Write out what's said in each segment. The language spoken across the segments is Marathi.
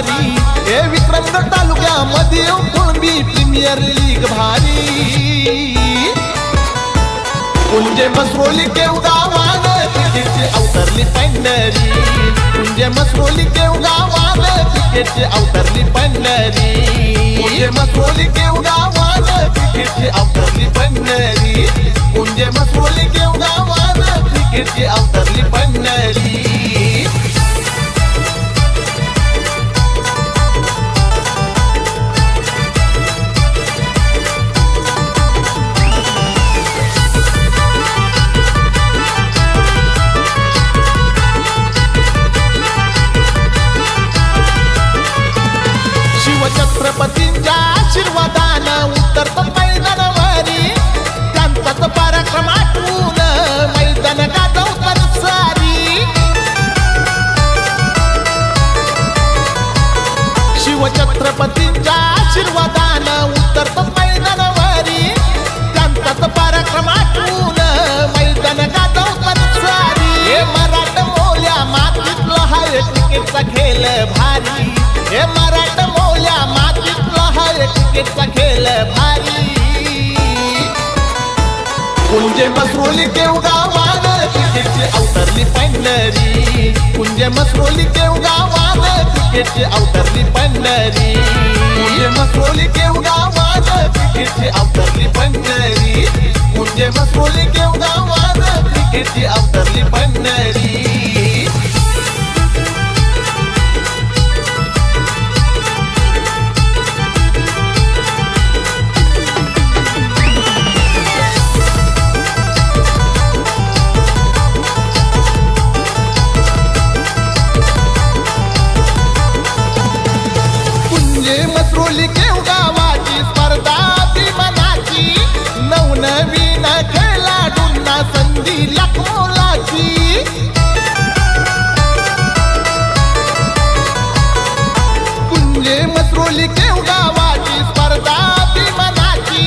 भारी हे विक्रमगड तालुक्यामध्ये कुणबी प्रीमियर लीग भारी कुंजे मसरोली केवगावान क्रिकेटची अवतरली पंढरी कुंजे मसरोली केवगावान क्रिकेटची अवतरली पंढरी कुंजे मसरोली केवगावान क्रिकेटची अवतरली पंढरी कुंजे मसरोली केवगावान क्रिकेटची अवतरली पंढरी छत्रपतींच्या आशीर्वादानं उतरत मैदानावरी त्यांचाच पराक्रम आठवून मैदान गाजवतात सारी शिवछत्रपतींच्या आशीर्वादानं उतरत मैदानावरी त्यांचाच पराक्रम आठवून मैदान गाजवतात सारी हे मराठमोल्या मातीतला हा क्रिकेटचा खेळ भारी हे मराठमोल्या मातीतला हा क्रिकेटचा खेळ भारी कुंजे मसरोली केवगावान क्रिकेटची अवतरली पंढरी कुंजे मसरोली केवगावान क्रिकेटची अवतरली पंढरी कुंजे मसरोली केवगावान क्रिकेटची अवतरली पंढरी कुंजे मसरोली केवगावान क्रिकेटची अवतरली पंढरी मसरोली केवगावाची स्पर्धा अभिमानाची नवनवीन खेळाडूंना संधी लाखोलाची कुंजे मसरोली केवगावाची स्पर्धा अभिमानाची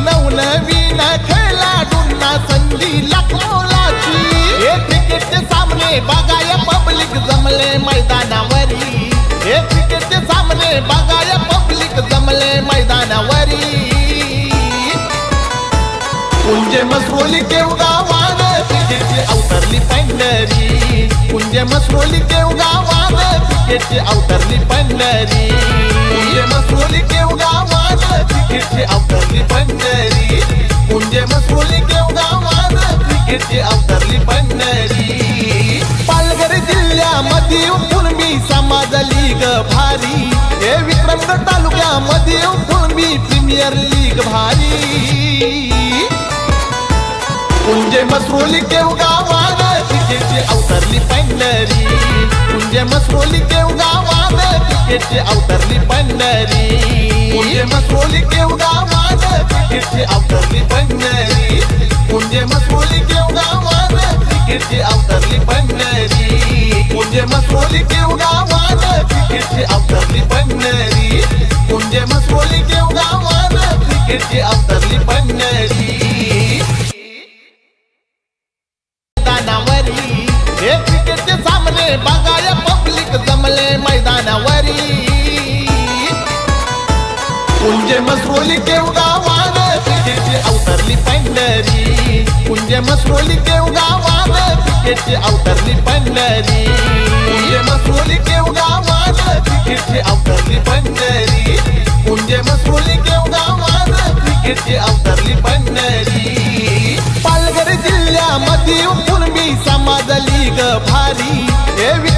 नवनवीन खेळाडूंना संधी लाखोलाची हे क्रिकेटचे सामने बघाया पब्लिक जमले मैदानावरी हे क्रिकेटचे सामने बघाया पब्लिक जमले मैदानावरी कुंजे मसरोली केवगावान क्रिकेटची अवतरली पंढरी कुंजे मसरोली केवगावान क्रिकेटची अवतरली पंढरी कुंजे मसरोली केवगावान क्रिकेटची अवतरली पंढरी कुंजे मसरोली केवगावान क्रिकेटची अवतरली पंढरी पालघर जिल्ह्यामध्ये कुणबी समाज लीग भारी हे विक्रमगड तालुक्यामध्ये कुणबी प्रीमियर लीग भारी कुंजे मसरोली केवगावान क्रिकेटची अवतरली पंढरी कुंजे मसरोली केवगावान क्रिकेटची अवतरली पंढरी कुंजे मसरोली केवगावान क्रिकेटची अवतरली पंढरी कुंजे मसरोली केवगावान क्रिकेटची अवतरली पंढरी कुंजे मसरोली केवगावान क्रिकेटची अवतरली पंढरी कुंजे मसरोली केवगावान क्रिकेटची अवतरली पंढरी मैदानावरी हे क्रिकेटचे सामने बघाया पब्लिक जमले मैदानावरी कुंजे मसरोली केवगावान क्रिकेटची अवतरली पंढरी कुंजे मसरोली केवगावान क्रिकेटची अवतरली पंढरी कुंजे मसरोली केवगावान क्रिकेटची अवतरली पंढरी